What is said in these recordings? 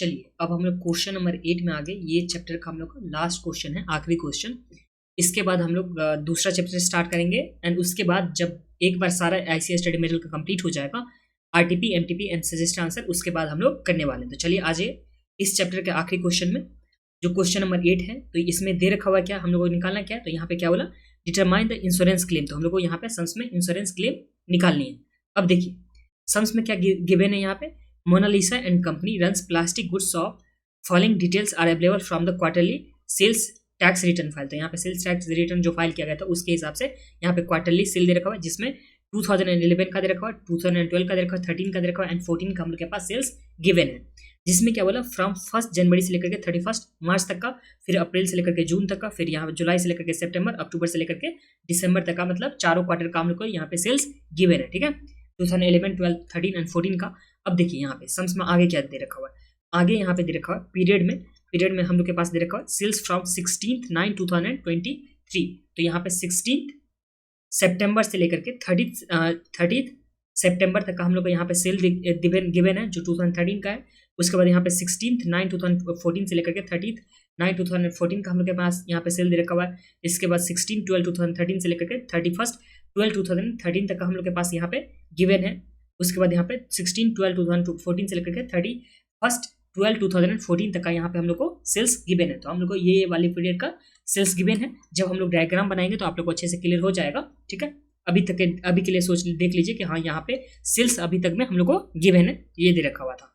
चलिए अब हम लोग क्वेश्चन नंबर 8 में आ गए। ये चैप्टर का हम लोग का लास्ट क्वेश्चन है, आखिरी क्वेश्चन। इसके बाद हम लोग दूसरा चैप्टर स्टार्ट करेंगे एंड उसके बाद जब एक बार सारा आईसीएस स्टडी मटेरियल का कंप्लीट हो जाएगा, RTP MTP and suggest answer उसके बाद हम लोग करने वाले हैं। तो चलिए आज इस चैप्टर के आखिरी क्वेश्चन में जो क्वेश्चन नंबर 8 है, तो इसमें दे रखा हुआ क्या हम लोग को निकालना क्या है। तो यहाँ पे क्या बोला, डिटरमाइन द इंश्योरेंस क्लेम। तो हम लोग को यहाँ पे सम्स में इंश्योरेंस क्लेम निकालनी है। अब देखिए सम्स में क्या गिवन है, यहाँ पे Monalisa and company runs plastic goods of following details are available from the quarterly sales tax return file. तो यहाँ पे सेल्स टैक्स रिटर्न जो फाइल किया गया था उसके हिसाब से यहाँ पे क्वार्टरली सेल दे रखा हुआ है, जिसमें 2011 का दे रखा हुआ है, 2012 का दे रखा हुआ है, 13 का दे रखा हुआ है एंड 14 का हम लोग के पास सेल्स गिवन है। जिसमें क्या बोला, फ्रॉम 1 जनवरी से लेकर के 31 मार्च तक का, फिर अप्रैल से लेकर के जून तक का, फिर यहाँ जुलाई से लेकर के सितंबर, अक्टूबर से लेकर के दिसंबर तक का, मतलब चारों क्वार्टर का हम लोग को यहाँ पे सेल्स गिवन है। ठीक है, 2011, 12, 13 एंड 14 का। अब देखिए यहाँ पे सम्स में आगे क्या दे रखा हुआ है, आगे यहाँ पे दे रखा हुआ है पीरियड में हम लोग के पास दे रखा हुआ है सेल्स फ्रॉम 16/9/2023। तो यहाँ पे 16 सितंबर से लेकर के 30 सितंबर तक का हम लोग को यहाँ पे सेल गिवन है जो 2013 का है। उसके बाद यहाँ पे 16/9/2014 से लेकर के 30/9/2014 का हम लोग के पास यहाँ पे सेल दे रखा हुआ है। इसके बाद 16/12/2013 से लेकर के 31/12/2013 तक का हम लोग के पास यहाँ पे गिवन है। उसके बाद यहाँ पे 16/12/2014 से लेकर के 31/12/2014 तक का यहाँ पे हम लोग को सेल्स गिवन है। तो हम लोग को ये वाली पीरियड का सेल्स गिवन है। जब हम लोग डायग्राम बनाएंगे तो आप लोग को अच्छे से क्लियर हो जाएगा। ठीक है, अभी के लिए सोच देख लीजिए कि हाँ यहाँ पे सेल्स अभी तक में हम लोग को गिवन है, ये दे रखा हुआ था।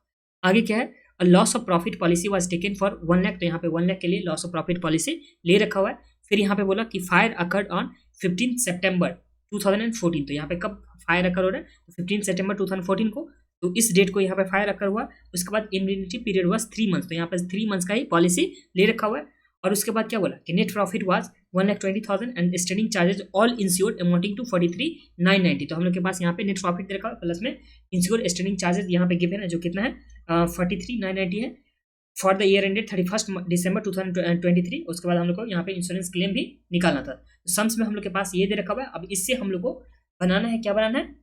आगे क्या है, loss of profit policy was taken for 1 lakh. तो यहाँ पे 1 लाख के लिए लॉस ऑफ प्रॉफिट पॉलिसी ले रखा हुआ है। फिर यहाँ पे बोला कि फायर अकर्ड ऑन 15 सितंबर 2014। तो यहाँ पे कब फायर अकर हो रहा है, 15 सितंबर 2014 को। तो इस डेट को यहाँ पे फायर अकर हुआ। उसके बाद इम्यूनिटी पीरियड वाज 3 मंथ्स। तो यहाँ पे 3 मंथ्स का ही पॉलिसी ले रखा हुआ है। और उसके बाद क्या बोला कि net profit was 1,20,000 and standing charges all insured amounting to 43,990। तो हम लोग के पास यहाँ पे नेट प्रॉफिट दे रखा है, प्लस में इंश्योर्ड स्टैंडिंग चार्जेस यहाँ पे गिवन है जो कितना है 43,990 है फॉर द ईयर एंडेड 31 दिसंबर 2023। उसके बाद हम लोग को यहाँ पे इंश्योरेंस क्लेम भी निकालना था। तो सम्स में हम लोग के पास ये दे रखा हुआ है। अब इससे हम लोग को बनाना है, क्या बनाना है,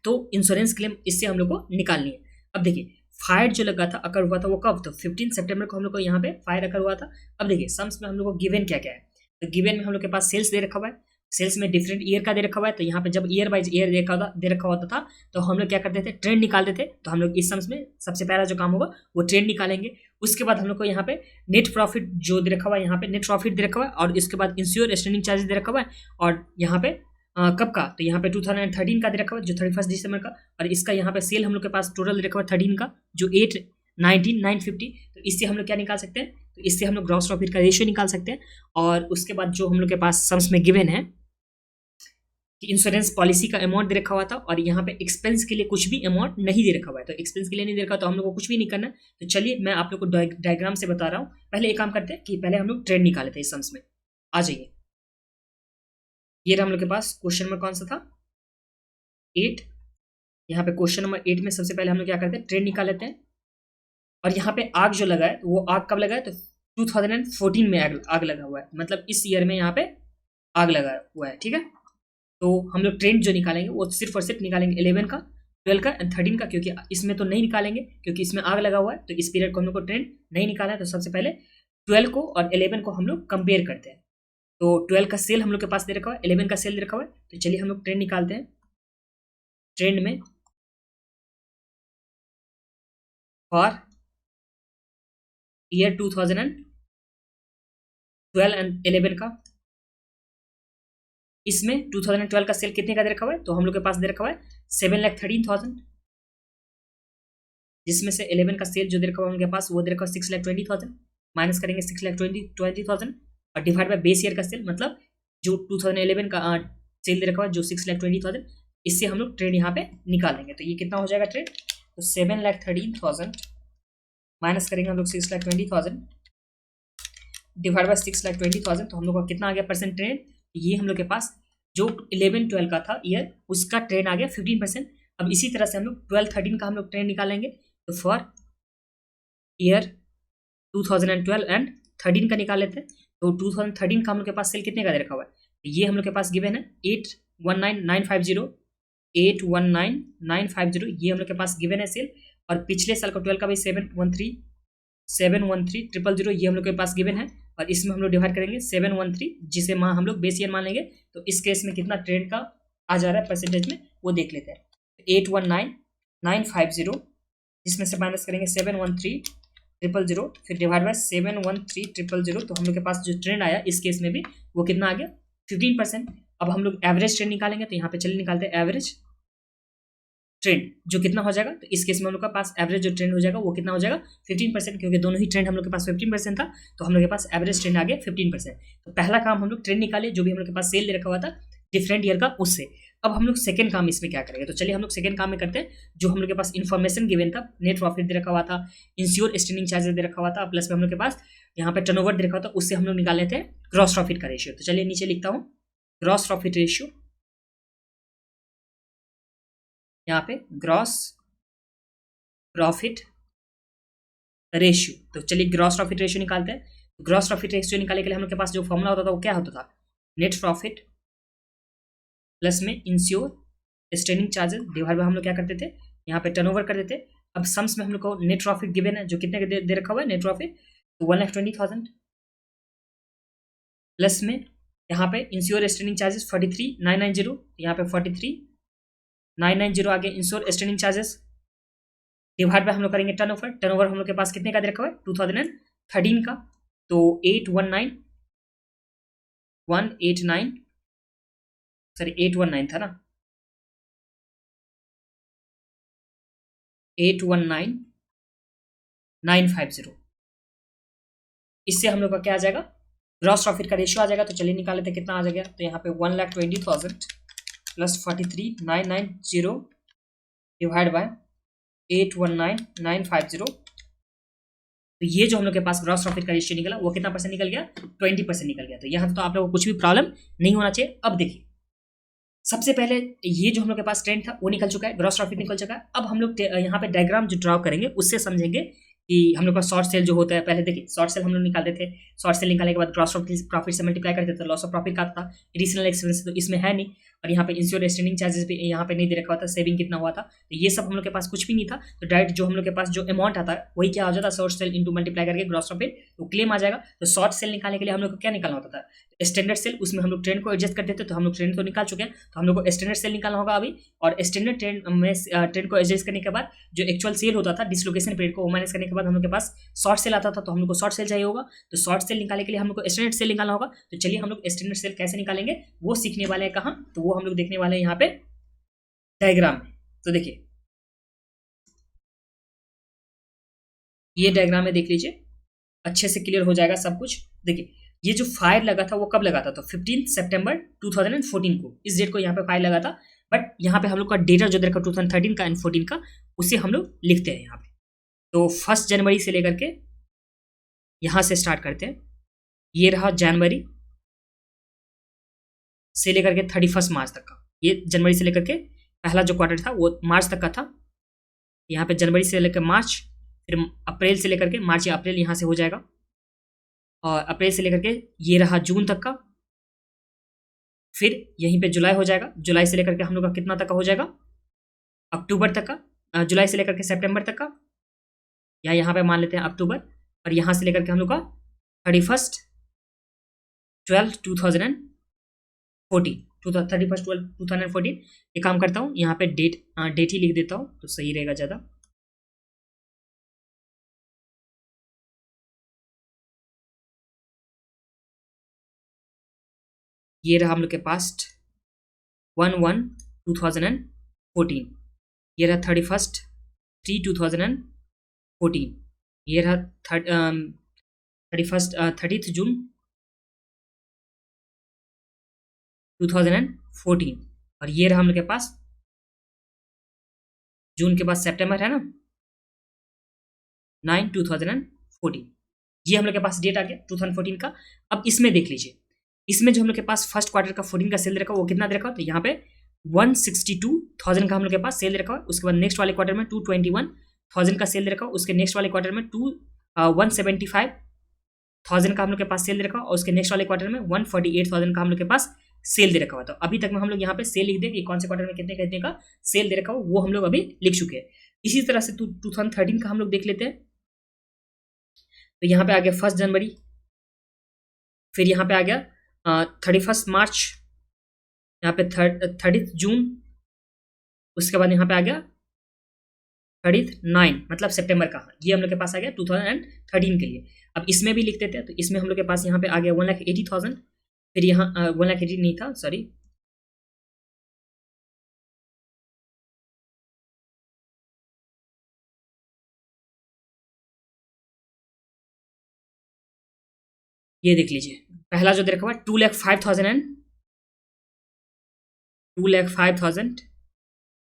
तो इंश्योरेंस क्लेम इससे हम लोग को निकालनी है। अब देखिए फायर जो लगा था अकर हुआ था वो कब, तो 15 सितंबर को हम लोग को यहाँ पे फायर अकर हुआ था। अब देखिए सम्स में हम लोग को गिवन क्या क्या है, तो गिवन में हम लोग के पास सेल्स दे रखा हुआ है। सेल्स में डिफरेंट ईयर का दे रखा हुआ है। तो यहाँ पे जब ईयर बाइज ईयर दे रखा होता था तो हम लोग क्या करते थे, ट्रेंड निकालते थे। तो हम लोग इस सम्स में सबसे पहला जो काम होगा वो ट्रेंड निकालेंगे। उसके बाद हम लोग को यहाँ पे नेट प्रॉफिट जो दे रखा हुआ है, यहाँ पे नेट प्रॉफिट दे रखा हुआ है। और इसके बाद इंश्योर स्टैंडिंग चार्जेस दे रखा हुआ है। और यहाँ पे कब का, तो यहाँ पे 2013 का दे रखा हुआ है जो 31 दिसंबर का। और इसका यहाँ पे सेल हम लोग के पास टोटल दे रखा हुआ है 13 का जो 819,950। तो इससे हम लोग क्या निकाल सकते हैं, तो इससे हम लोग ग्रॉस प्रॉफिट का रेशियो निकाल सकते हैं। और उसके बाद जो हम लोग के पास सम्स में गिवन है कि इंश्योरेंस पॉलिसी का अमाउंट दे रखा हुआ था। और यहाँ पे एक्सपेंस के लिए कुछ भी अमाउंट नहीं दे रखा हुआ है। तो एक्सपेंस के लिए नहीं दे रखा, तो हम लोग को कुछ भी नहीं करना। तो चलिए मैं आप लोग को डायग्राम से बता रहा हूँ। पहले एक काम करते हैं कि पहले हम लोग ट्रेंड निकाले थे इस सम्स में। आ जाइए, ये रहा हम लोग के पास क्वेश्चन नंबर कौन सा था, 8। यहाँ पे क्वेश्चन नंबर 8 में सबसे पहले हम लोग क्या करते हैं, ट्रेंड निकाल लेते हैं। और यहाँ पे आग जो लगा है तो वो आग कब लगा है, तो 2014 में आग लगा हुआ है, मतलब इस ईयर में यहाँ पे आग लगा हुआ है। ठीक है, तो हम लोग ट्रेंड जो निकालेंगे वो सिर्फ और सिर्फ निकालेंगे 11 का, 12 का एंड 13 का, क्योंकि इसमें तो नहीं निकालेंगे क्योंकि इसमें आग लगा हुआ है। तो इस पीरियड को हम लोग को ट्रेंड नहीं निकाला है। तो सबसे पहले 12 को और 11 को हम लोग कंपेयर करते हैं। तो 12 का सेल हम लोग के पास दे रखा हुआ है, 11 का सेल दे रखा हुआ है। तो चलिए हम लोग ट्रेंड निकालते हैं। ट्रेंड में फॉर ईयर 2012 एंड 11 का, इसमें 2012 का सेल कितने का दे रखा हुआ है, तो हम लोग के पास दे रखा हुआ है 7,13,000, जिसमें से 11 का सेल जो दे रखा हुआ है उनके पास वो दे रखा है 6,20,000। माइनस करेंगे 6,20,000 और डिवाइड बाय बेस ईयर का सेल, मतलब जो 2011 का सेल दे रखा हुआ है जो 6,20,000। इससे हम लोग ट्रेंड यहाँ पे निकालेंगे। तो ये कितना हो जाएगा ट्रेंड, तो 7,13,000 माइनस करेंगे हम लोग 6,20,000 डिवाइड बाय 6,20,000। तो हम लोग का कितना आ गया परसेंट ट्रेंड, ये हम लोग के पास जो 11-12 का था ईयर उसका ट्रेंड आ गया 15%। अब इसी तरह से हम लोग 12-13 का हम लोग ट्रेंड निकालेंगे। तो फॉर ईयर 2012 एंड 13 का निकाल लेते हैं। तो 2013 का हम लोग के पास सेल कितने का दे रखा हुआ है, ये हम लोग के पास गिवन है 819,950, 819,950 ये हम लोग के पास गिवन है सेल। और पिछले साल का 12 का भी 713 713,000 ये हम लोग के पास गिवन है, और इसमें हम लोग डिवाइड करेंगे 713, जिसे माँ हम लोग बेस ईयर मान लेंगे। तो इस केस में कितना ट्रेंड का आ जा रहा है परसेंटेज में, वो देख लेते हैं। 819,950, जिसमें से माइनस करेंगे 713,000, फिर डिवाइड बाय 713,000, तो हम लोग के पास जो ट्रेंड आया इस केस में भी वो कितना आ गया, 15%। अब हम लोग एवरेज ट्रेंड निकालेंगे, तो यहाँ पे चलिए निकालते हैं एवरेज ट्रेंड जो कितना हो जाएगा। तो इस केस में हम लोग का पास एवरेज जो ट्रेंड हो जाएगा वो कितना हो जाएगा, 15%, क्योंकि दोनों ही ट्रेंड हम लोग के पास 15% था, तो हम लोग के पास एवरेज ट्रेंड आ गया 15%। तो पहला काम हम लोग ट्रेंड निकाले, जो भी हम लोग के पास सेल दे रखा हुआ था डिफरेंट ईयर का, उससे। अब हम लोग सेकंड काम इसमें क्या करेंगे, तो चलिए हम लोग सेकंड काम में करते हैं। जो हम लोग के पास इन्फॉर्मेशन गिवन था, नेट प्रॉफिट दे रखा हुआ था, इंश्योर स्टैंडिंग चार्जेस दे रखा हुआ था, प्लस में हम लोग के पास यहाँ पे टर्नओवर दे रखा हुआ था, उससे हम लोग निकाल लेते हैं ग्रॉस प्रॉफिट का रेशियो। तो चलिए नीचे लिखता हूँ ग्रॉस प्रॉफिट रेशियो, यहाँ पे ग्रॉस प्रॉफिट रेशियो। तो चलिए ग्रॉस प्रॉफिट रेशियो निकालते हैं। ग्रॉस प्रॉफिट रेशियो निकालने के लिए हम लोग के पास जो फॉर्मूला होता था वो क्या होता था, नेट प्रॉफिट प्लस में ensure standing charges divide by हम लोग क्या करते थे, यहाँ पे टर्नओवर कर देते। अब सम्स में हम लोग को नेट प्रॉफिट गिवन है, जो कितने का दे रखा हुआ है नेट प्रॉफिट, तो 1,20,000, प्लस में यहाँ पे इंश्योर स्टैंडिंग चार्जेस 43,990, यहाँ पे 43,990 आगे ensure standing charges divide by हम लोग करेंगे टर्नओवर। टर्नओवर हम लोग के पास कितने का दे रखा हुआ है, 2013 का, तो 819 था ना, 819,950, इससे हम लोग का क्या आ जाएगा, ग्रॉस प्रॉफिट का रेशियो आ जाएगा। तो चलिए निकाल लेते कितना आ जाएगा, तो यहाँ पे 1,20,000 प्लस 43,990 डिवाइड बाय 819,950, तो ये जो हम लोग के पास ग्रॉस प्रॉफिट का रेशियो निकला वो कितना परसेंट निकल गया, 20% निकल गया। तो यहाँ तो आप लोगों को कुछ भी प्रॉब्लम नहीं होना चाहिए। अब देखिए सबसे पहले ये जो हम लोग के पास ट्रेंड था वो निकल चुका है, ग्रॉस प्रॉफिट निकल चुका है। अब हम लोग यहाँ पे डायग्राम जो ड्रॉ करेंगे उससे समझेंगे कि हम लोग का शॉर्ट सेल जो होता है, पहले देखिए शॉर्ट सेल हम लोग निकालते थे, शॉर्ट सेल निकालने के बाद ग्रॉस प्रॉफिट से मल्टीप्लाई करते थे, लॉस ऑफ प्रॉफिट का था, एडिशनल एक्सपेंस तो इसमें है नहीं, और यहाँ पे इंश्योर स्टैंडिंग चार्जेस भी यहाँ पे नहीं दे रखा हुआ था, सेविंग कितना हुआ था, तो ये सब हम लोग के पास कुछ भी नहीं था। तो डायरेक्ट जो हम लोग के पास जो अमाउंट आता है वही क्या हो जाता है, शॉर्ट सेल इंटू मल्टीप्लाई करके ग्रॉस प्रॉफिट, तो क्लेम आ जाएगा। तो शॉर्ट सेल निकालने के लिए हम लोग को क्या निकालना होता था, स्टैंडर्ड सेल, उसमें हम लोग ट्रेंड को एडजस्ट करते थे। तो हम लोग ट्रेंड तो निकाल चुके हैं, तो हम लोग को स्टैंडर्ड सेल निकालना होगा अभी, और स्टैंडर्ड ट्रेंड में ट्रेंड को एडजस्ट करने के बाद जो एक्चुअल सेल होता था डिसलोकेशन पीरियड को वो माइनस करने के बाद हम लोग के पास शॉर्ट सेल आता था, तो हम लोग को शॉर्ट सेल चाहिए होगा। तो शॉर्ट सेल निकालने के लिए हम लोग को स्टैंडर्ड सेल निकालना होगा। तो चलिए हम लोग स्टैंडर्ड सेल कैसे निकालेंगे वो सीखने वाले हैं कहाँ, तो वो हम लोग देखने वाले हैं यहाँ पे डायग्राम में। तो देखिए ये डायग्राम में देख लीजिए, अच्छे से क्लियर हो जाएगा सब कुछ। देखिए ये जो फायर लगा था वो कब लगा था, तो 15 सितंबर 2014 को, इस डेट को यहाँ पे फायर लगा था। बट यहाँ पे हम लोग का डेटा जो देखा 2013 का एंड 14 का, उसे हम लोग लिखते हैं यहाँ पे। तो 1 जनवरी से लेकर के यहाँ से स्टार्ट करते हैं, ये रहा जनवरी से लेकर के 31 मार्च तक का। ये जनवरी से लेकर के पहला जो क्वार्टर था वो मार्च तक का था, यहाँ पे जनवरी से लेकर मार्च, फिर अप्रैल से लेकर के मार्च या अप्रैल यहाँ से हो जाएगा, और अप्रैल से लेकर के ये रहा जून तक का, फिर यहीं पे जुलाई हो जाएगा, जुलाई से लेकर के हम लोग का कितना तक का हो जाएगा, अक्टूबर तक का, जुलाई से लेकर के सितंबर तक का, या यहाँ पे मान लेते हैं अक्टूबर, और यहाँ से लेकर के हम लोग का 31/12/2014। ये काम करता हूँ, यहाँ पे डेट ही लिख देता हूँ तो सही रहेगा ज़्यादा। ये रहा हम लोग के पास 1/1/2014, ये रहा 31/3/2014, ये रहा 30th जून 2014, और ये रहा हम लोग के पास जून के बाद सितंबर है ना 9/2014, ये हम लोग के पास डेट आ गया 2014 का। अब इसमें देख लीजिए, इसमें जो हम लोग के पास फर्स्ट क्वार्टर का 14 का सेल दे रखा वो कितना दे रखा, तो यहाँ पे 162,000 का हम लोग के पास सेल दे रखा है। उसके बाद नेक्स्ट वाले क्वार्टर में 221,000 का सेल दे रखा, उसके नेक्स्ट वाले क्वार्टर में 175,000 का हम लोग के पास सेल दे रखा, और उसके नेक्स्ट वाले क्वार्टर में 148,000 का हम लोग के पास सेल दे रखा हुआ। तो अभी तक में हम लोग यहाँ पे सेल लिख दे कि कौन से क्वार्टर में कितने का सेल दे रखा हो, वो हम लोग अभी लिख चुके हैं। इसी तरह से 2013 का हम लोग देख लेते हैं। तो यहाँ पे आ गया 1 जनवरी, फिर यहाँ पे आ गया 31 मार्च, यहाँ पे 30 जून, उसके बाद यहाँ पे आ गया 39 मतलब सितंबर का। ये हम लोग के पास आ गया 2013 के लिए। अब इसमें भी लिख देते हैं, तो इसमें हम लोग के पास यहाँ पे आ गया 1,80,000, फिर यहाँ 1,80,000 नहीं था, सॉरी, ये देख लीजिए, पहला जो दे रखा हुआ है 2,05,000 एंड 2,05,000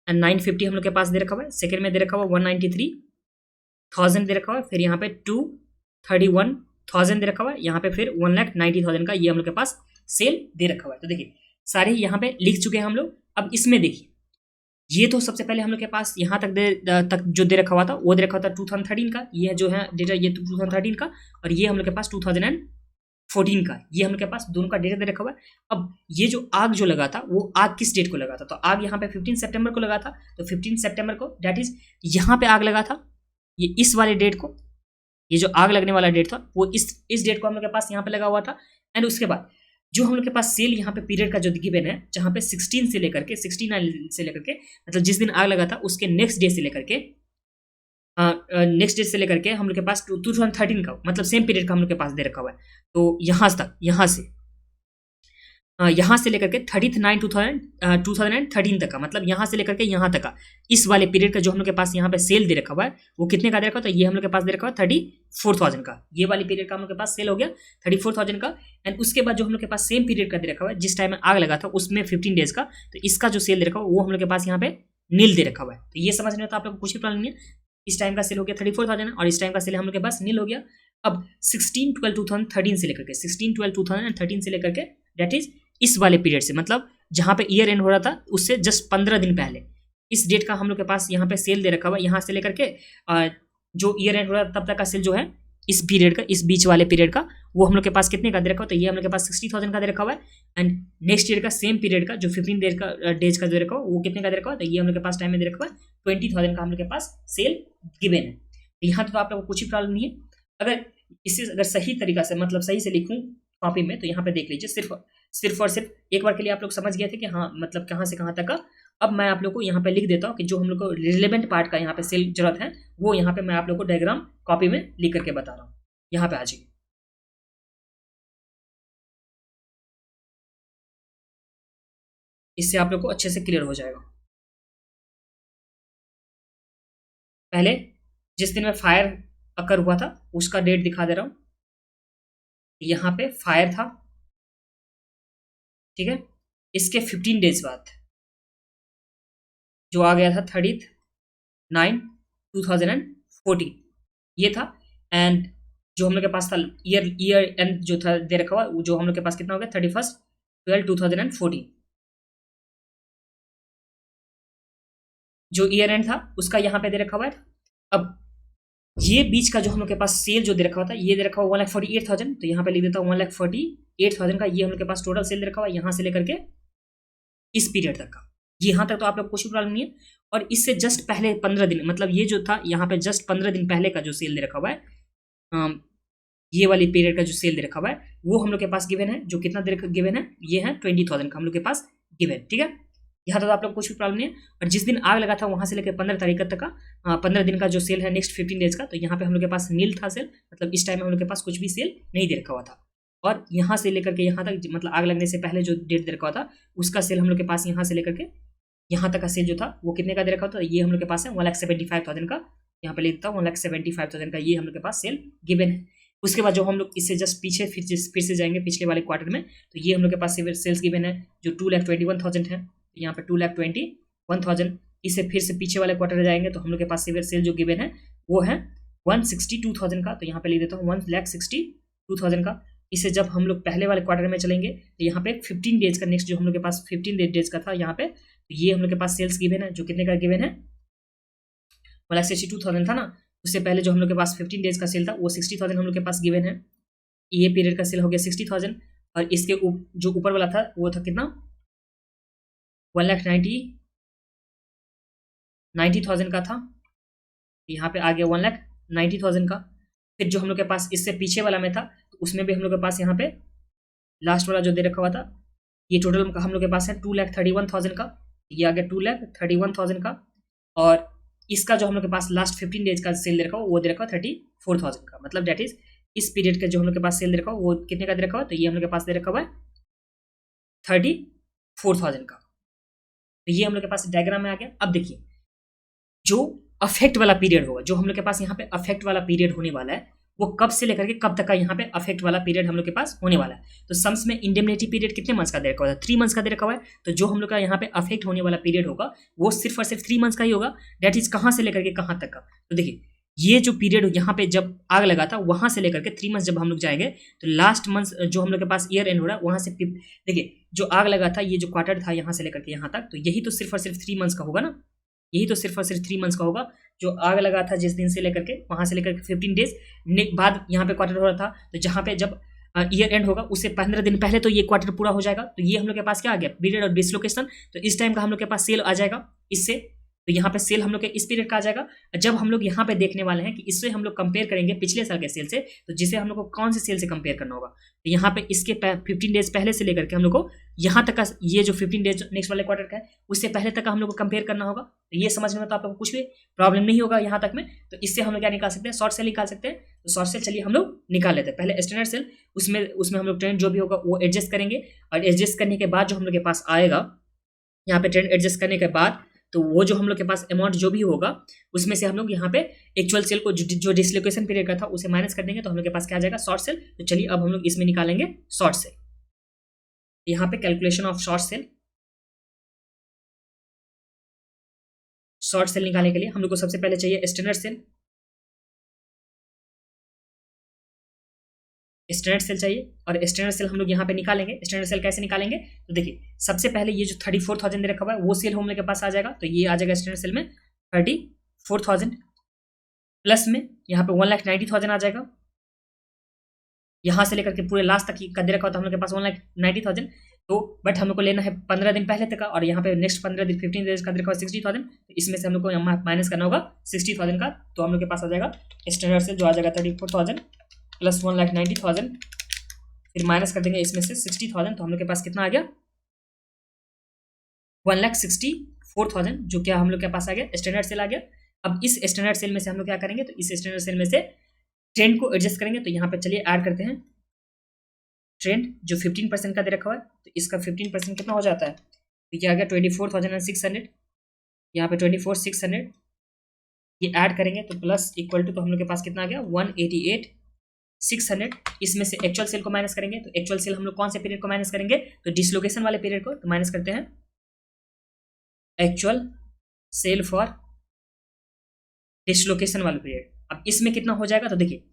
एंड 950 हम लोग के पास दे रखा हुआ है। सेकंड में दे रखा हुआ 193,000 दे रखा हुआ है, फिर यहाँ पे 231,000 दे रखा हुआ है, यहाँ पे फिर 1,90,000 का ये हम लोग के पास सेल दे रखा हुआ है। तो देखिए सारे यहाँ पे लिख चुके हैं हम लोग। अब इसमें देखिए, ये तो सबसे पहले हम लोग के पास यहाँ तक जो दे रखा हुआ था वो दे रखा हुआ था 2013 का, ये जो है डेटा ये 2013 का, और ये हम लोग के पास 2014 का, ये हम लोग के पास दोनों का डेटा दे रखा हुआ है। अब ये जो आग जो लगा था वो आग किस डेट को लगा था, तो आग यहाँ पे 15 सितंबर को लगा था, तो 15 सितंबर को डेट इज यहाँ पे आग लगा था, ये इस वाले डेट को, ये जो आग लगने वाला डेट था वो इस डेट को हम लोग के पास यहाँ पे लगा हुआ था। एंड उसके बाद जो हम लोग के पास सेल यहाँ पे पीरियड का जो गिवन है, जहाँ पे 16 से लेकर के 69 से लेकर के, मतलब जिस दिन आग लगा था उसके नेक्स्ट डे से लेकर के हम लोग के पास 2013 का मतलब सेम पीरियड का हम लोग के पास दे रखा हुआ है। तो यहाँ से लेकर के 2013 तक का, मतलब यहाँ से लेकर के यहाँ तक का इस वाले पीरियड का जो हम लोग के पास यहाँ पे सेल दे रखा हुआ है वो कितने का दे रखा हुआ है, तो ये हम लोग के पास दे रखा हुआ है 34,000 का। ये वाली पीरियड का हम लोग के पास सेल हो गया 34,000 का। एंड उसके बाद जो हम लोग के पास सेम पीरियड का दे रखा हुआ है जिस टाइम में आग लगा था उसमें 15 डेज का, तो इसका जो सेल दे रखा हुआ है वो हम लोग के पास यहाँ पे नील दे रखा हुआ है। तो ये समझ में आता है आप लोग को कुछ भी प्रॉब्लम नहीं है। इस टाइम का सेल हो गया 34,000 और इस टाइम का सेल हम लोग के पास नील हो गया। अब 16/12/2013 से लेकर के 16/12/2013 से लेकर के डेट इज इस वाले पीरियड से, मतलब जहाँ पे ईयर एंड हो रहा था उससे जस्ट 15 दिन पहले इस डेट का हम लोग के पास यहाँ पे सेल दे रखा हुआ है। यहाँ से लेकर के जो ईयर एंड हो रहा था तब तक का सेल जो है इस पीरियड का, इस बीच वाले पीरियड का, वो हम लोग के पास कितने का दे रखा हुआ है, तो ये हम लोग के पास 60,000 का दे रखा हुआ है। एंड नेक्स्ट ईयर का सेम पीरियड का जो 15 डेज का दे रखा हुआ वो कितने का दे रखा हुआ है, तो ये हम लोग के पास टाइम में दे रखा हुआ है 20,000 का हम लोग के पास सेल गिवन है। यहाँ तो आप लोग को कुछ भी प्रॉब्लम नहीं है। अगर इसे अगर सही तरीका से मतलब सही से लिखूं कॉपी में, तो यहाँ पे देख लीजिए, सिर्फ और सिर्फ एक बार के लिए आप लोग समझ गए थे कि हाँ मतलब कहाँ से कहाँ तक का। अब मैं आप लोग को यहाँ पे लिख देता हूँ कि जो हम लोग को रिलेवेंट पार्ट का यहाँ पे सेल जरूरत है वो यहाँ पे मैं आप लोग को डायग्राम कॉपी में लिख करके बता रहा हूँ। यहाँ पे आ जाइए, इससे आप लोग को अच्छे से क्लियर हो जाएगा। पहले जिस दिन में फायर अकर हुआ था उसका डेट दिखा दे रहा हूँ। यहाँ पे फायर था, ठीक है, इसके 15 डेज बाद जो आ गया था 30/9/2014 ये था। एंड जो हम लोग के पास था ईयर एंड जो था दे रखा हुआ जो हम लोग के पास कितना हो गया 31/12/2014 जो ईयर एंड था उसका यहाँ पे दे रखा हुआ है। अब ये बीच का जो हम लोग के पास सेल जो दे रखा हुआ था ये दे रखा हुआ 1,48,000, तो यहाँ पे लिख देता हूँ 1,48,000 का ये हम लोग के पास टोटल सेल दे रखा हुआ है यहाँ से लेकर के इस पीरियड तक का। यहाँ तक तो आप लोग कुछ भी प्रॉब्लम नहीं है। और इससे जस्ट पहले 15 दिन, मतलब ये जो था यहाँ पे जस्ट 15 दिन पहले का जो सेल दे रखा हुआ है, ये वाली पीरियड का जो सेल दे रखा हुआ है वो हम लोग के पास गिवन है। जो कितना दे गिवन है, ये है 20,000 का हम लोग के पास गिवन, ठीक है। यहाँ तक तो आप लोग कुछ भी प्रॉब्लम नहीं है। और जिस दिन आग लगा था वहां से लेकर 15 तारीख तक का 15 दिन का जो सेल है नेक्स्ट 15 डेज का, तो यहाँ पे हम लोग के पास नील था सेल, मतलब इस टाइम में हम लोग के पास कुछ भी सेल नहीं दे रखा हुआ था। और यहाँ से लेकर के यहाँ तक मतलब आग लगने से पहले जो डेट दे रखा हुआ था उसका सेल हम लोग के पास यहाँ से लेकर के यहाँ तक का सेल जो था वो कितने का दे रखा था, ये हम लोग के पास है 1,75,000 का। यहाँ पे लिख देता हूँ 1,75,000 का ये हम लोग के पास सेल गिवन है। उसके बाद जो हम लोग इससे जस्ट पीछे फिर से जाएंगे पिछले वाले क्वार्टर में, तो ये हम लोग के पास सेल्स गिवन है जो 2,21,000 है, यहाँ पे 2,21,000। इससे फिर से पीछे वाले क्वार्टर में जाएंगे तो हम लोग के पास सिविल सेल जो गिवन है वो है 162,000 का, तो यहाँ पे लिख देता हूँ 1,62,000 का। इसे जब हम लोग पहले वाले क्वार्टर में चलेंगे तो यहाँ पे 15 डेज का नेक्स्ट जो हम लोग के पास 15 डेज का था यहाँ पे, तो ये हम लोग के पास सेल्स गिवन है जो कितने का गिवन है 1,62,000 था ना। उससे पहले जो हम लोग के पास 15 डेज का सेल था वो 60,000 हम लोग के पास गिवन है। ये पीरियड का सेल हो गया 60,000 और इसके जो ऊपर वाला था वो था कितना 1,90,000 का था, यहाँ पे आ गया 1,90,000 का। फिर जो हम लोग के पास इससे पीछे वाला में था तो उसमें भी हम लोग के पास यहाँ पे लास्ट वाला जो दे रखा हुआ था, ये टोटल हम लोग के पास है 2,31,000 का, ये आ गया 2,31,000 का, और इसका जो हम लोग के पास लास्ट 15 डेज का सेल दे रखा हुआ वो दे रखा हुआ 34,000 का, मतलब डेट इज इस पीरियड का जो हम लोग के पास सेल दे रखा हुआ वो कितने का दे रखा हुआ, तो ये हम लोग के पास दे रखा हुआ है 34,000 का। तो ये हम लोग के पास डायग्राम में आ गया। अब देखिए जो अफेक्ट वाला पीरियड होगा, जो हम लोग के पास यहाँ पे अफेक्ट वाला पीरियड होने वाला है वो कब से लेकर के कब तक का यहाँ पे अफेक्ट वाला पीरियड हम लोग के पास होने वाला है। तो सम्स में इंडेमनिटी पीरियड कितने मंथ्स का दे रखा हुआ है, 3 मंथ्स का दे रखा हुआ है। तो जो हम लोग का यहाँ पे अफेक्ट होने वाला पीरियड होगा वो सिर्फ और सिर्फ 3 मंथ्स का ही होगा। डेट इज कहाँ से लेकर के कहाँ तक का, तो देखिए ये जो पीरियड यहाँ पे जब आग लगा था वहां से लेकर के 3 मंथ्स जब हम लोग जाएंगे तो लास्ट मंथ जो हम लोग के पास ईयर एंड हो रहा है वहां से देखिए जो आग लगा था ये जो क्वार्टर था यहाँ से लेकर के यहाँ तक, तो यही तो सिर्फ और सिर्फ 3 मंथ्स का होगा ना, यही तो सिर्फ और सिर्फ 3 मंथ्स का होगा। जो आग लगा था जिस दिन से लेकर के वहां से लेकर के 15 डेज बाद यहाँ पे क्वार्टर हो रहा था, तो जहाँ पे जब ईयर एंड होगा उससे 15 दिन पहले तो ये क्वार्टर पूरा हो जाएगा। तो ये हम लोग के पास क्या आ गया, पीरियड ऑफ डिसलोकेशन। तो इस टाइम का हम लोग के पास सेल आ जाएगा इससे, तो यहाँ पे सेल हम लोग के इस पीरियड का आ जाएगा। जब हम लोग यहाँ पे देखने वाले हैं कि इससे हम लोग कंपेयर करेंगे पिछले साल के सेल से, तो जिसे हम लोग को कौन से सेल से कंपेयर करना होगा, तो यहाँ पे इसके 15 डेज पहले से लेकर के हम लोग को यहाँ तक का ये जो 15 डेज नेक्स्ट वाले क्वार्टर का है उससे पहले तक का हम लोग को कंपेयर करना होगा। तो ये समझने में तो आप लोग को कुछ भी प्रॉब्लम नहीं होगा यहाँ तक में। तो इससे हम लोग क्या निकाल सकते हैं, शॉर्ट सेल निकाल सकते हैं। तो शॉर्ट सेल चलिए हम लोग निकाल लेते हैं। पहले स्टैंडर्ड सेल, उसमें हम लोग ट्रेंड जो भी होगा वो एडजस्ट करेंगे, और एडजस्ट करने के बाद जो हम लोग के पास आएगा यहाँ पे ट्रेंड एडजस्ट करने के बाद, तो वो जो हम लोग के पास अमाउंट जो भी होगा उसमें से हम लोग यहाँ पे एक्चुअल सेल को जो डिसलोकेशन पीरियड का था उसे माइनस कर देंगे, तो हम लोग के पास क्या आ जाएगा, शॉर्ट सेल। तो चलिए अब हम लोग इसमें निकालेंगे शॉर्ट सेल। यहाँ पे calculation of short cell, short cell निकालने के लिए हम लोग को सबसे पहले चाहिए स्टैंडर्ड सेल। स्टैंडर्ड सेल चाहिए, और स्टैंडर्ड सेल हम लोग यहाँ पे निकालेंगे। स्टैंडर्ड सेल कैसे निकालेंगे, तो देखिए सबसे पहले ये जो 34,000 दे रखा हुआ है वो सेल हम लोग के पास आ जाएगा। तो ये आ जाएगा स्टैंडर्ड सेल में 34,000, प्लस में यहाँ पे 1,90,000 आ जाएगा। यहाँ से लेकर के पूरे लास्ट तक का दे रखा होता है हम लोग के पास 1,90,000। तो बट हम लोग को लेना है 15 दिन पहले तक का, और यहाँ पे नेक्स्ट 15 दिन 15 डेज का दे रखा हुआ 60,000। तो इसमें से हम लोग को माइनस करना होगा 60,000 का। तो हम लोग के पास आ जाएगा स्टैंडर्ड सेल जो आ जाएगा 34,000 प्लस 1,90,000, फिर माइनस कर देंगे इसमें से 60,000। तो हम लोग के पास कितना आ गया, 1,64,000, जो क्या हम लोग के पास आ गया स्टैंडर्ड सेल आ गया। अब इस स्टैंडर्ड सेल में से हम लोग क्या करेंगे, तो इस स्टैंडर्ड सेल में से ट्रेंड को एडजस्ट करेंगे। तो यहाँ पे चलिए ऐड करते हैं ट्रेंड जो 15% का दे रखा हुआ है, तो इसका 15% कितना हो जाता है, तो ये आ गया 24,600। यहाँ पे 24,600 ये ऐड करेंगे तो प्लस इक्वल टू, तो हम लोग के पास कितना आ गया 188,600। इसमें से एक्चुअल सेल को माइनस करेंगे। तो एक्चुअल सेल हम लोग कौन से पीरियड को माइनस करेंगे, तो डिसलोकेशन वाले पीरियड को। तो माइनस करते हैं एक्चुअल सेल फॉर डिसलोकेशन वाला पीरियड। अब इसमें कितना हो जाएगा, तो देखिए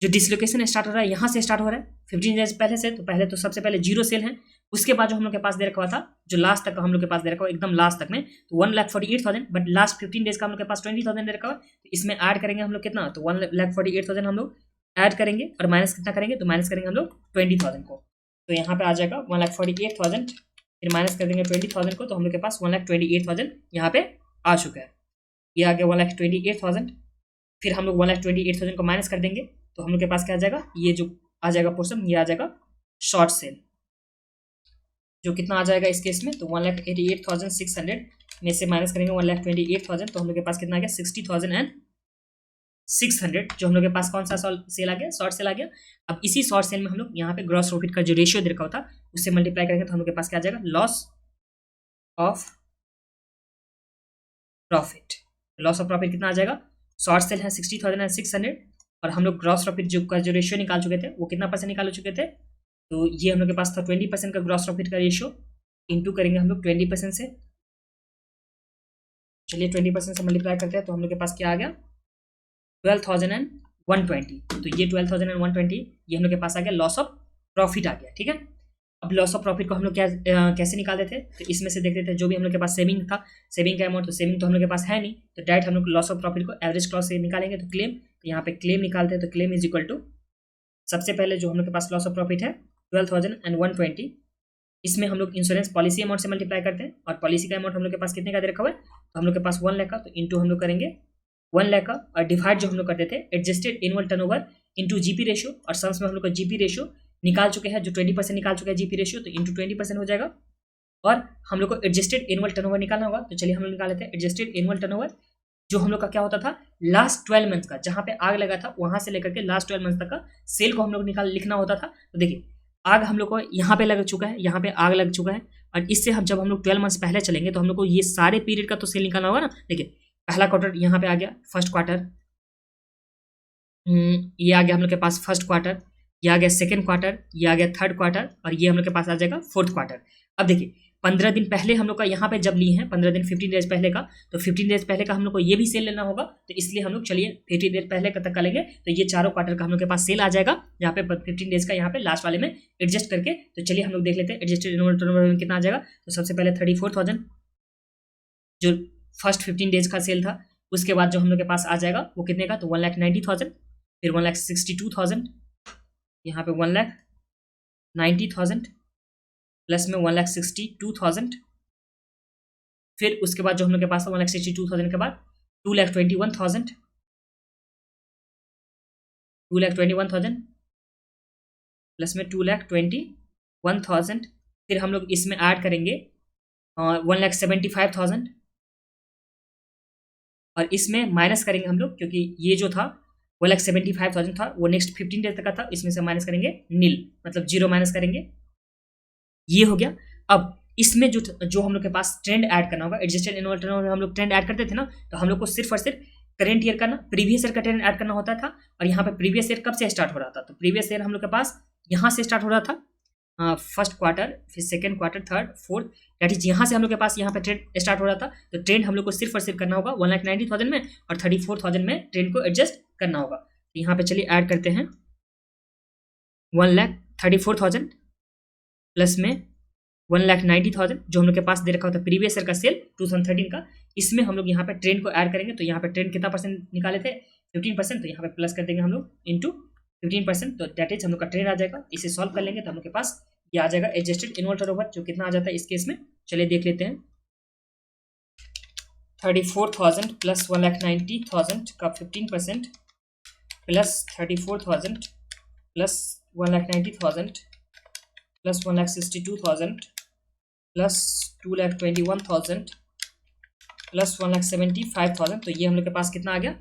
जो डिसलोकेशन स्टार्ट हो रहा है यहाँ से स्टार्ट हो रहा है 15 डेज पहले से, तो पहले तो सबसे पहले 0 सेल है। उसके बाद जो हम लोग के पास दे रखा हुआ था जो लास्ट तक का हम लोग के पास दे रखा हुआ एकदम लास्ट तक में, तो 1,48,000, बट लास्ट 15 डेज का हम लोग के पास 20,000 दे रखा हुआ। तो इसमें ऐड करेंगे हम लोग कितना, तो 1,48,000 हम लोग ऐड करेंगे, और माइनस कितना करेंगे, तो माइनस करेंगे हम लोग 20,000 को। तो यहाँ पे आ जाएगा 1,48,000, फिर माइनस कर देंगे 20,000 को। तो हम लोग के पास 1,28,000 यहाँ पे आ चुका है। ये आ गया 1,28,000, फिर हम लोग 1,28,000 को माइनस कर देंगे। तो हम लोग के पास क्या आ जाएगा, ये जो आ जाएगा पोर्शन, ये आ जाएगा शॉर्ट सेल, जो कितना आ जाएगा इस केस में, तो 1,88,600 में से माइनस करेंगे 1,28,000। तो हम लोग के पास कितना आ गया 60,600, जो हम लोग के पास कौन सा सेल आ गया, शॉर्ट सेल आ गया। अब इसी शॉर्ट सेल में हम लोग यहाँ पे ग्रॉस प्रॉफिट का जो रेशियो दे रखा होता उससे मल्टीप्लाई करेंगे, तो हम लोग के पास क्या आ जाएगा, loss of profit. Loss of profit कितना आ जाएगा, शॉर्ट सेल है 60,600, और हम लोग ग्रॉस प्रॉफिट जो रेशियो निकाल चुके थे वो कितना परसेंट निकाल चुके थे, तो ये हम लोग के पास था 20% का ग्रॉस प्रॉफिट का रेशियो, इंटू करेंगे हम लोग 20% से। चलिए 20% से मल्टीप्लाई करते हैं, तो हम लोग के पास क्या आ गया 12,120। तो ये 12,120 ये हम लोग के पास आ गया लॉस ऑफ प्रॉफिट आ गया। ठीक है, अब लॉस ऑफ प्रॉफिट को हम लोग कैसे निकालते थे, तो इसमें से देखते थे जो भी हम लोग के पास सेविंग था, सेविंग का अमाउंट, तो सेविंग तो हम लोग के पास है नहीं, तो डायरेक्ट हम लोग लॉस ऑफ प्रॉफिट को एवरेज क्लॉज से निकालेंगे। तो क्लेम, तो यहाँ पे क्लेम निकालते हैं, तो क्लेम इज इक्वल टू, सबसे पहले जो हम लोग के पास लॉस ऑफ प्रॉफिट है 12,120, इसमें हम लोग इंश्योरेंस पॉलिसी अमाउंट से मल्टीप्लाई करते हैं, और पॉलिसी का अमाउंट हम लोग के पास कितने का दे रखा हुआ है, तो हम लोग के पास 1 लाख का, तो इंटू हम लोग करेंगे 1 लाख का, और डिवाइड जो हम लोग करते थे adjusted annual turnover into GP ratio, और सम्स में हम लोग का जीपी रेशियो निकाल चुके हैं, जो 20% निकाल चुके हैं जीपी रेशियो, तो इंटू 20% हो जाएगा। और हम लोग को एडजस्टेड एनुअल टर्नओवर निकालना होगा, तो चलिए हम लोग निकाल लेते हैं एडजस्टेड एनुअल टर्नओवर, जो हम लोग का क्या होता था लास्ट 12 मंथ का, जहां पे आग लगा था वहां से लेकर के लास्ट 12 मंथ तक का सेल को हम लोग निकाल लिखना होता था। तो देखिए आग हम लोग को यहाँ पे लग चुका है, यहाँ पे आग लग चुका है, और इससे हम जब हम लोग 12 मंथ्स पहले चलेंगे तो हम लोग को ये सारे पीरियड का तो सेल निकालना होगा ना। देखिए पहला क्वार्टर यहाँ पे आ गया, फर्स्ट क्वार्टर, ये आ गया हम लोग के पास फर्स्ट क्वार्टर, ये आ गया सेकेंड क्वार्टर, ये आ गया थर्ड क्वार्टर, और ये हम लोग के पास आ जाएगा फोर्थ क्वार्टर। अब देखिए 15 दिन पहले हम लोग का यहाँ पे जब लिए हैं 15 दिन 15 डेज पहले का, तो 15 डेज पहले का हम लोग को ये भी सेल लेना होगा, तो इसलिए हम लोग चलिए 15 डेज पहले तक का लेंगे, तो ये चारों क्वार्टर का हम लोग के पास सेल आ जाएगा, यहाँ पे 15 डेज का यहाँ पे लास्ट वाले में एडजस्ट करके। तो चलिए हम लोग देख लेते हैं एडजस्टेड एनुअल टर्नओवर में कितना आ जाएगा। तो सबसे पहले 34,000 जो फर्स्ट 15 डेज का सेल था, उसके बाद जो हम लोग के पास आ जाएगा वो कितने का, तो 1,90,000, फिर 1,62,000, यहाँ पे 1,90,000 प्लस में 1,62,000, फिर उसके बाद जो हम लोग के पास है 1,62,000 के बाद 2,21,000, 2,21,000 प्लस में 2,21,000, फिर हम लोग इसमें ऐड करेंगे 1,75,000, और इसमें माइनस करेंगे हम लोग, क्योंकि ये जो था 1,75,000 था वो नेक्स्ट 15 डेज तक का था, इसमें से माइनस करेंगे नील, मतलब जीरो माइनस करेंगे, ये हो गया। अब इसमें जो हम लोग के पास ट्रेंड ऐड करना होगा, एडजस्टेड एनुअल टर्नओवर में हम लोग ट्रेंड ऐड करते थे ना, तो हम लोग को सिर्फ और सिर्फ करेंट ईयर का ना प्रीवियस ईयर का ट्रेंड ऐड करना होता था। और यहाँ पे प्रीवियस ईयर कब से स्टार्ट हो रहा था, तो प्रीवियस ईयर हम लोग के पास यहाँ से स्टार्ट हो रहा था, फर्स्ट क्वार्टर, फिर second quarter, third, fourth, that is यहाँ से हम लोग के पास यहाँ पे ट्रेंड स्टार्ट हो रहा था। तो ट्रेंड हम लोग को सिर्फ और सिर्फ करना होगा 1,90,000 में, और 34,000 में ट्रेंड को एडजस्ट करना होगा। तो यहाँ पे चलिए ऐड करते हैं 1,34,000 प्लस में 1,90,000 जो हम लोग के पास दे रखा होता है प्रीवियस ईयर का सेल 2013 का, इसमें हम लोग यहाँ पे ट्रेंड को ऐड करेंगे। तो यहाँ पे ट्रेंड कितना परसेंट निकाले थे, 15%, तो यहाँ पे प्लस कर देंगे हम लोग इंटू 15%, तो दैट इज हम लोग का ट्रेंड आ जाएगा। इसे सॉल्व कर लेंगे तो हम लोग के पास ये आ जाएगा एडजस्टेड एनुअल टर्नओवर, जो कितना आ जाता है इस केस में, चलिए देख लेते हैं। 34,000 प्लस 1,90,000 का 15% plus 34,000 plus 1,90,000 plus 1,62,000 plus 2,21,000 plus 1,75,000, तो ये हम लोग के पास कितना आ गया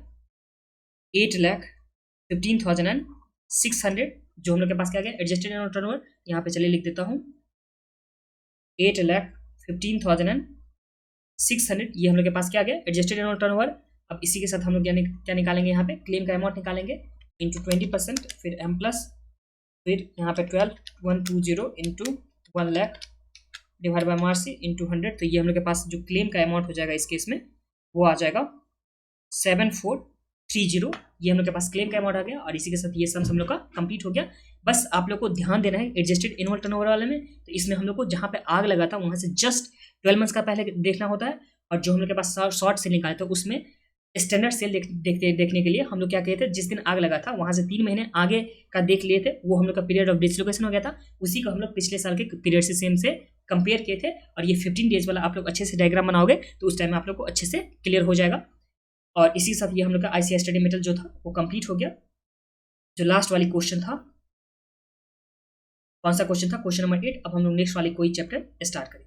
8,15,600, जो हम लोग के पास क्या आ गया एडजस्टेड एनुअल टर्नओवर। यहाँ पे चलिए लिख देता हूँ 8,15,600, ये हम लोग के पास क्या आ गया एडजस्टेड एनुअल टर्नओवर। अब इसी के साथ हम लोग क्या निकालेंगे, यहाँ पे क्लेम का अमाउंट निकालेंगे इंटू 20%, फिर एम प्लस, फिर यहाँ पे 12,120 इंटू 1 लाख डिवाइड बाई मार्सी इंटू 100, तो ये हम लोग के पास जो क्लेम का अमाउंट हो जाएगा इस केस में वो आ जाएगा 7,430, ये हम लोग के पास क्लेम का अमाउंट आ गया। और इसी के साथ ये सम्स हम लोग का कंप्लीट हो गया। बस आप लोग को ध्यान देना है एडजस्टेड एनुअल टर्नओवर वाले में, तो इसमें हम लोग को जहाँ पे आग लगा था वहाँ से जस्ट 12 मंथ्स का पहले देखना होता है, और जो हम लोग के पास शॉर्ट सेल निकाले तो उसमें स्टैंडर्ड सेल देखने के लिए हम लोग क्या किए थे, जिस दिन आग लगा था वहाँ से 3 महीने आगे का देख लिए थे, वो हम लोग का पीरियड ऑफ डिसलोकेशन हो गया था, उसी को हम लोग पिछले साल के पीरियड से सेम से कंपेयर किए थे। और ये 15 डेज वाला आप लोग अच्छे से डायग्राम बनाओगे तो उस टाइम में आप लोग को अच्छे से क्लियर हो जाएगा। और इसी के साथ ये हम लोग का ICI स्टडी मेटल जो था वो कंप्लीट हो गया। जो लास्ट वाली क्वेश्चन था, कौन सा क्वेश्चन था, क्वेश्चन नंबर 8। अब हम लोग नेक्स्ट वाली कोई चैप्टर स्टार्ट करेंगे।